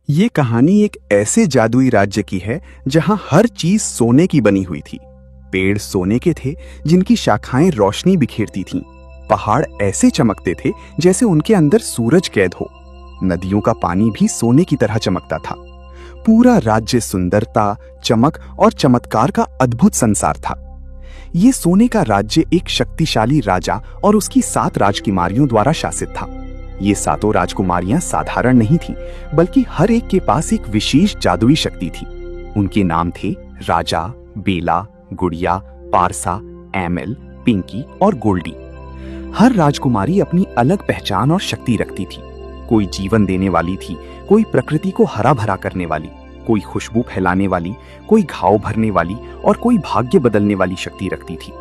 ये कहानी एक ऐसे जादुई राज्य की है जहां हर चीज सोने की बनी हुई थी। पेड़ सोने के थे जिनकी शाखाएं रोशनी बिखेरती थीं। पहाड़ ऐसे चमकते थे जैसे उनके अंदर सूरज कैद हो। नदियों का पानी भी सोने की तरह चमकता था। पूरा राज्य सुंदरता, चमक और चमत्कार का अद्भुत संसार था। ये सोने का राज्य एक शक्तिशाली राजा और उसकी 7 राजकुमारियों द्वारा शासित था। ये 7 राजकुमारियां साधारण नहीं थीं, बल्कि हर एक के पास एक विशेष जादुई शक्ति थी। उनके नाम थे राजा, बेला, गुड़िया, पारसा, एमेल, पिंकी और गोल्डी। हर राजकुमारी अपनी अलग पहचान और शक्ति रखती थी। कोई जीवन देने वाली थी, कोई प्रकृति को हरा भरा करने वाली, कोई खुशबू फैलाने वाली, कोई घाव भरने वाली और कोई भाग्य बदलने वाली शक्ति रखती थी।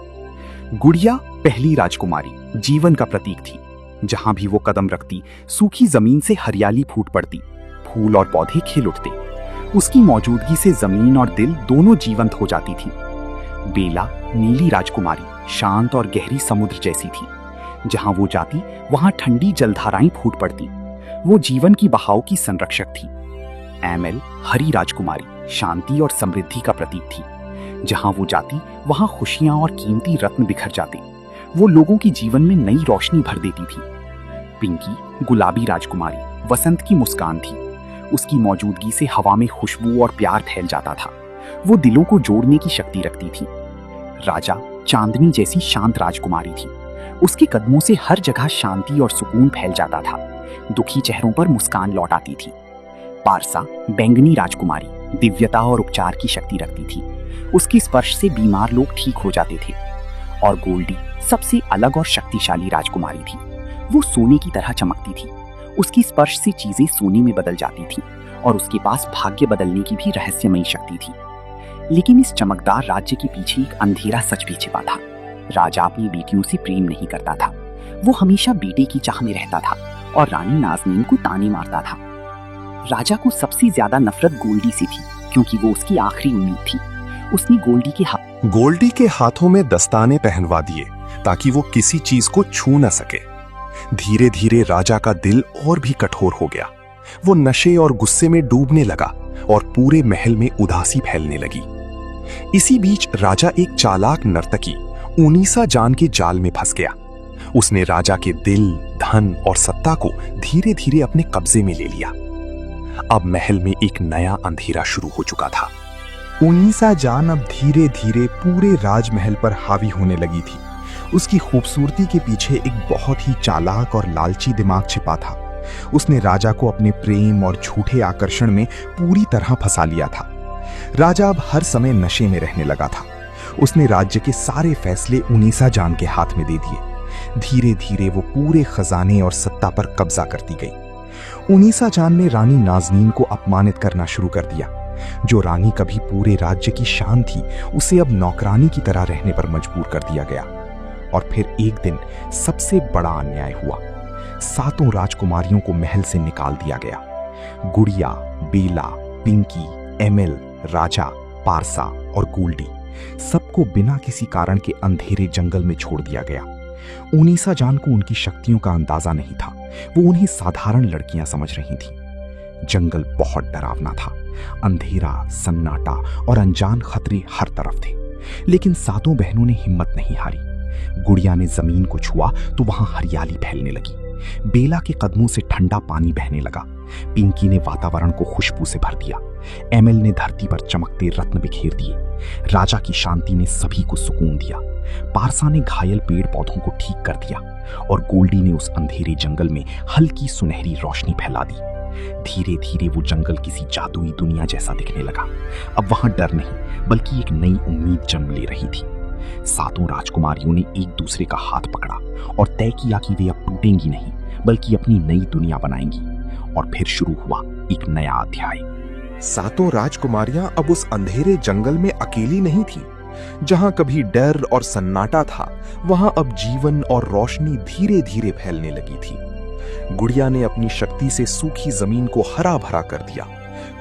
गुड़िया पहली राजकुमारी जीवन का प्रतीक थी। जहां भी वो कदम रखती, सूखी जमीन से हरियाली फूट पड़ती, फूल और पौधे खिल उठते। उसकी मौजूदगी से जमीन और दिल दोनों जीवंत हो जाती थी। बेला नीली राजकुमारी शांत और गहरी समुद्र जैसी थी। जहां वो जाती वहां ठंडी जलधाराएं फूट पड़ती। वो जीवन की बहाव की संरक्षक थी। एमेल हरी राजकुमारी शांति और समृद्धि का प्रतीक थी। जहां वो जाती वहां खुशियां और कीमती रत्न बिखर जाते। वो लोगों की जीवन में नई रोशनी भर देती थी। पिंकी गुलाबी राजकुमारी वसंत की मुस्कान थी। उसकी मौजूदगी से हवा में खुशबू और प्यार फैल जाता था। वो दिलों को जोड़ने की शक्ति रखती थी। राजा चांदनी जैसी शांत राजकुमारी थी। उसके कदमों से हर जगह शांति और सुकून फैल जाता था। दुखी चेहरों पर मुस्कान लौट आती थी। पारसा बैंगनी राजकुमारी दिव्यता और उपचार की शक्ति रखती थी। उसके स्पर्श से बीमार लोग ठीक हो जाते थे। और गोल्डी सबसे अलग और शक्तिशाली राजकुमारी थी। वो सोने की तरह चमकती थी। उसकी स्पर्श से चीजें सोने में बदल जाती थी और उसके पास भाग्य बदलने की भी रहस्यमयी शक्ति थी। लेकिन इस चमकदार राज्य के पीछे एक अंधेरा सच भी छिपा था। राजा अपनी बेटियों से प्रेम नहीं करता था। वो हमेशा बेटे की चाह में रहता था और रानी नाज़नीन को ताने मारता था। राजा को सबसे ज्यादा नफरत गोल्डी से थी, क्योंकि वो उसकी आखिरी उम्मीद थी। उसने गोल्डी के हाथों में दस्ताने पहनवा दिए ताकि वो किसी चीज को छू न सके। धीरे धीरे राजा का दिल और भी कठोर हो गया। वो नशे और गुस्से में डूबने लगा और पूरे महल में उदासी फैलने लगी। इसी बीच राजा एक चालाक नर्तकी उनीसा जान के जाल में फंस गया। उसने राजा के दिल, धन और सत्ता को धीरे धीरे अपने कब्जे में ले लिया। अब महल में एक नया अंधेरा शुरू हो चुका था। उनीसा जान अब धीरे धीरे पूरे राजमहल पर हावी होने लगी थी। उसकी खूबसूरती के पीछे एक बहुत ही चालाक और लालची दिमाग छिपा था। उसने राजा को अपने प्रेम और झूठे आकर्षण में पूरी तरह फंसा लिया था। राजा अब हर समय नशे में रहने लगा था। उसने राज्य के सारे फैसले उनीसा जान के हाथ में दे दिए। धीरे धीरे वो पूरे खजाने और सत्ता पर कब्जा करती गई। उनीसा जान ने रानी नाज़नीन को अपमानित करना शुरू कर दिया। जो रानी कभी पूरे राज्य की शान थी, उसे अब नौकरानी की तरह रहने पर मजबूर कर दिया गया। और फिर एक दिन सबसे बड़ा अन्याय हुआ। 7 राजकुमारियों को महल से निकाल दिया गया। गुड़िया, बेला, पिंकी, एमेल, राजा, पारसा और गोल्डी सबको बिना किसी कारण के अंधेरे जंगल में छोड़ दिया गया। उनीसा जान को उनकी शक्तियों का अंदाजा नहीं था। वो उन्हें साधारण लड़कियां समझ रही थी। जंगल बहुत डरावना था। अंधेरा, सन्नाटा और अनजान खतरे हर तरफ थे। लेकिन 7 बहनों ने हिम्मत नहीं हारी। गुड़िया ने जमीन को छुआ तो वहां हरियाली फैलने लगी। बेला के कदमों से ठंडा पानी बहने लगा। पिंकी ने वातावरण को खुशबू से भर दिया। एमेल ने धरती पर चमकते रत्न बिखेर दिए। राजा की शांति ने सभी को सुकून दिया। पारसा ने घायल पेड़ पौधों को ठीक कर दिया और गोल्डी ने उस अंधेरे जंगल में हल्की सुनहरी रोशनी फैला दी। धीरे धीरे वो जंगल किसी जादुई दुनिया जैसा दिखने लगा। अब वहां डर नहीं, बल्कि एक नई उम्मीद जन्म ले रही थी। 7 राजकुमारियों ने एक दूसरे का हाथ पकड़ा और तय किया कि वे अब टूटेंगी नहीं, बल्कि अपनी नई दुनिया बनाएंगी। और फिर शुरू हुआ एक नया अध्याय। 7 राजकुमारियां अब उस अंधेरे जंगल में अकेली नहीं थी। जहां कभी डर और सन्नाटा था, वहां अब जीवन और रोशनी धीरे धीरे फैलने लगी थी। गुड़िया ने अपनी शक्ति से सूखी जमीन को हरा भरा कर दिया।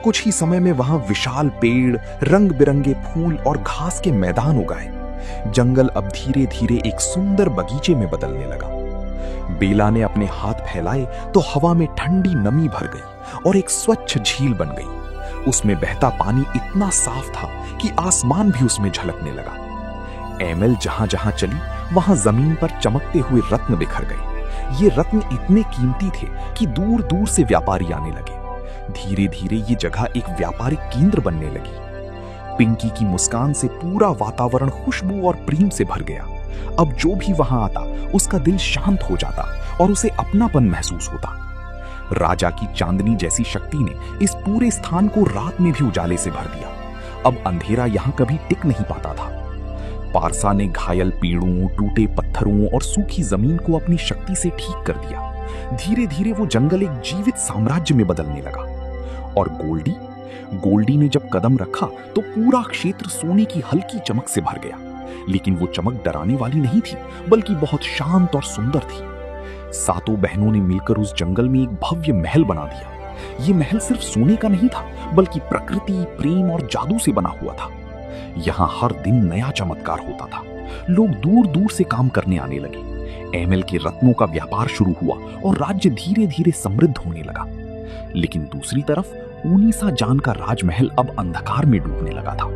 कुछ ही समय में वहां विशाल पेड़, रंग बिरंगे फूल और घास के मैदान उगाए। जंगल अब धीरे धीरे एक सुंदर बगीचे में बदलने लगा। बेला ने अपने हाथ फैलाए तो हवा में ठंडी नमी भर गई और एक स्वच्छ झील बन गई। उसमें बहता पानी इतना साफ था कि आसमान भी उसमें झलकने लगा। एमेल जहां जहां चली वहां जमीन पर चमकते हुए रत्न बिखर गए। ये रत्न इतने कीमती थे कि दूर दूर से व्यापारी आने लगे। धीरे धीरे ये जगह एक व्यापारिक केंद्र बनने लगी। पिंकी की मुस्कान से पूरा वातावरण खुशबू और प्रेम से भर गया। अब जो भी वहां आता उसका दिल शांत हो जाता और उसे अपनापन महसूस होता। राजा की चांदनी जैसी शक्ति ने इस पूरे स्थान को रात में भी उजाले से भर दिया। अब अंधेरा यहां कभी टिक नहीं पाता था। पारसा ने घायल पेड़ों, टूटे पत्थरों और सूखी जमीन को अपनी शक्ति से ठीक कर दिया। धीरे धीरे वो जंगल एक जीवित साम्राज्य में बदलने लगा। और गोल्डी ने जब कदम रखा तो पूरा क्षेत्र सोने की हल्की चमक से भर गया। लेकिन वो चमक डराने वाली नहीं थी, बल्कि बहुत शांत और सुंदर थी। सातों बहनों ने मिलकर उस जंगल में एक भव्य महल बना दिया। ये महल सिर्फ सोने का नहीं था, बल्कि प्रकृति, प्रेम और जादू से बना हुआ था। यहाँ हर दिन नया चमत्कार होता था। लोग दूर दूर से काम करने आने लगे। एमेल के रत्नों का व्यापार शुरू हुआ और राज्य धीरे धीरे समृद्ध होने लगा। लेकिन दूसरी तरफ ऊनीसा जान का राजमहल अब अंधकार में डूबने लगा था।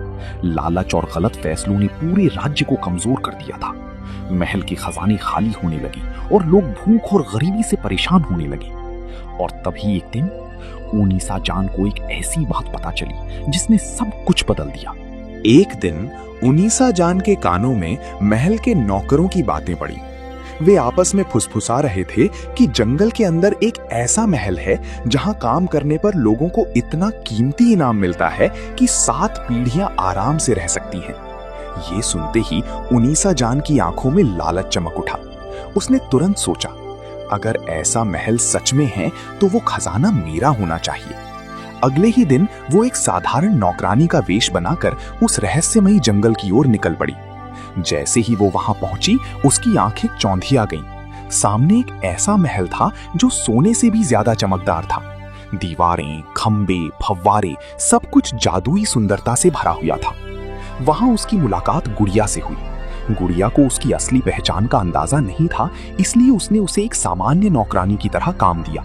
लालच और गलत फैसलों ने पूरे राज्य को कमजोर कर दिया था। महल के खजाने खाली होने लगे और लोग भूख और गरीबी से परेशान होने लगे। और तभी एक दिन ऊनीसा जान को एक ऐसी बात पता चली जिसने सब कुछ बदल दिया। एक दिन ऊनीसा जान के कानों में महल के नौकरों की बातें पड़ी। वे आपस में फुसफुसा रहे थे कि जंगल के अंदर एक ऐसा महल है जहां काम करने पर लोगों को इतना कीमती इनाम मिलता है कि 7 पीढ़ियां आराम से रह सकती हैं। ये सुनते ही ऊनीसा जान की आंखों में लालच चमक उठा। उसने तुरंत सोचा, अगर ऐसा महल सच में है तो वो खजाना मेरा होना चाहिए। अगले ही दिन वो एक साधारण नौकरानी का वेश बनाकर उस रहस्यमयी जंगल की ओर निकल पड़ी। जैसे ही वो वहां पहुंची, उसकी आंखें चौंधिया गईं। सामने एक ऐसा महल था जो सोने से भी ज्यादा चमकदार था। दीवारें, खंबे, फव्वारे, सब कुछ जादुई सुंदरता से भरा हुआ था। वहां उसकी मुलाकात गुड़िया से हुई। गुड़िया को उसकी असली पहचान का अंदाजा नहीं था, इसलिए उसने उसे एक सामान्य नौकरानी की तरह काम दिया।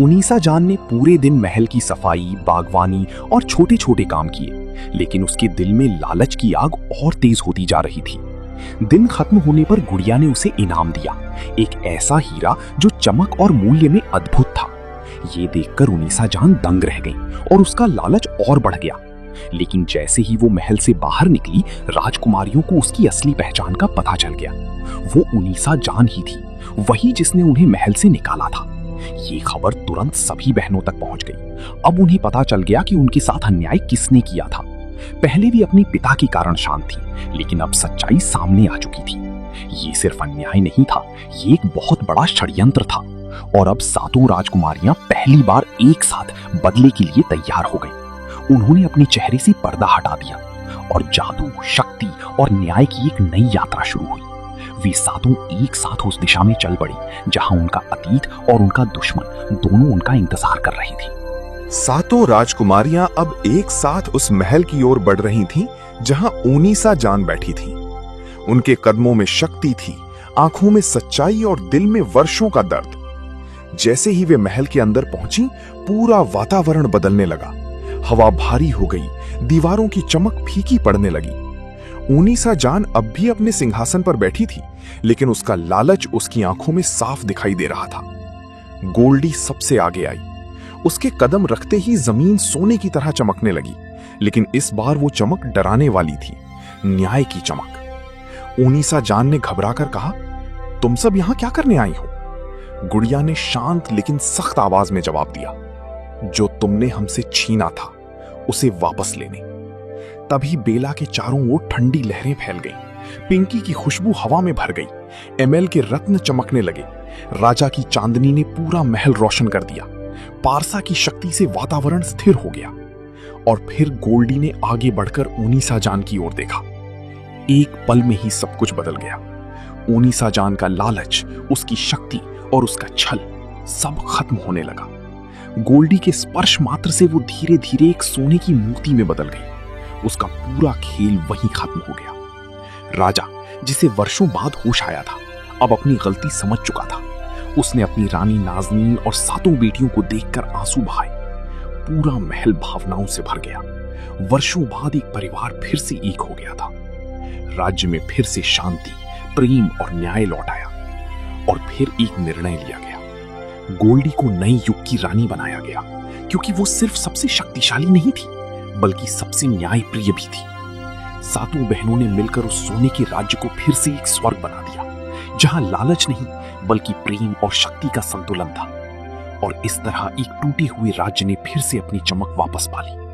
ऊनीसा जान ने पूरे दिन महल की सफाई, बागवानी और छोटे छोटे काम किए, लेकिन उसके दिल में लालच की आग और तेज होती जा रही थी। दिन खत्म होने पर गुड़िया ने उसे इनाम दिया, एक ऐसा हीरा जो चमक और मूल्य में अद्भुत था। ये देखकर ऊनीसा जान दंग रह गई और उसका लालच और बढ़ गया। लेकिन जैसे ही वो महल से बाहर निकली, राजकुमारियों को उसकी असली पहचान का पता चल गया। वो ऊनीसा जान ही थी, वही जिसने उन्हें महल से निकाला था। ये खबर तुरंत सभी बहनों तक पहुंच गई। अब उन्हें पता चल गया कि उनके साथ अन्याय किसने किया था। पहले भी अपने पिता के कारण शांत थी, लेकिन अब सच्चाई सामने आ चुकी थी। ये सिर्फ अन्याय नहीं था, ये एक बहुत बड़ा षड्यंत्र था। और अब सातों राजकुमारियां पहली बार एक साथ बदले के लिए तैयार हो गई। उन्होंने अपने चेहरे से पर्दा हटा दिया और जादू, शक्ति और न्याय की एक नई यात्रा शुरू हुई। वे सातों एक साथ उस दिशा में चल पड़ी जहां उनका अतीत और उनका दुश्मन दोनों उनका इंतजार कर रही थी। सातों राजकुमारियां अब एक साथ उस महल की ओर बढ़ रही थीं, जहां ऊनीसा जान बैठी थी। उनके कदमों में शक्ति थी, आंखों में सच्चाई और दिल में वर्षों का दर्द। जैसे ही वे महल के अंदर पहुंची, पूरा वातावरण बदलने लगा। हवा भारी हो गई, दीवारों की चमक फीकी पड़ने लगी। ऊनीसा जान अब भी अपने सिंहासन पर बैठी थी, लेकिन उसका लालच उसकी आंखों में साफ दिखाई दे रहा था। गोल्डी सबसे आगे आई। उसके कदम रखते ही जमीन सोने की तरह चमकने लगी, लेकिन इस बार वो चमक डराने वाली थी, न्याय की चमक। ऊनीसा जान ने घबराकर कहा, तुम सब यहां क्या करने आई हो? गुड़िया ने शांत लेकिन सख्त आवाज में जवाब दिया, जो तुमने हमसे छीना था उसे वापस लेने। तभी बेला के चारों ओर ठंडी लहरें फैल गईं। पिंकी की खुशबू हवा में भर गई। एमेल के रत्न चमकने लगे। राजा की चांदनी ने पूरा महल रोशन कर दिया। पारसा की शक्ति से वातावरण स्थिर हो गया। और फिर गोल्डी ने आगे बढ़कर ऊनीसा जान की ओर देखा। एक पल में ही सब कुछ बदल गया। ऊनीसा जान का लालच, उसकी शक्ति और उसका छल सब खत्म होने लगा। गोल्डी के स्पर्श मात्र से वो धीरे धीरे एक सोने की मूर्ति में बदल गई। उसका पूरा खेल वहीं खत्म हो गया। राजा, जिसे वर्षों बाद होश आया था, अब अपनी गलती समझ चुका था। उसने अपनी रानी नाज़नीन और सातों बेटियों को देखकर आंसू बहाए। पूरा महल भावनाओं से भर गया। वर्षों बाद एक परिवार फिर से एक हो गया था। राज्य में फिर से शांति, प्रेम और न्याय लौट आया। और फिर एक निर्णय लिया गया। गोल्डी को नए युग की रानी बनाया गया, क्योंकि वो सिर्फ सबसे शक्तिशाली नहीं थी, बल्कि सबसे न्यायप्रिय भी थी। सातों बहनों ने मिलकर उस सोने के राज्य को फिर से एक स्वर्ग बना दिया, जहां लालच नहीं बल्कि प्रेम और शक्ति का संतुलन था। और इस तरह एक टूटे हुए राज्य ने फिर से अपनी चमक वापस पा ली।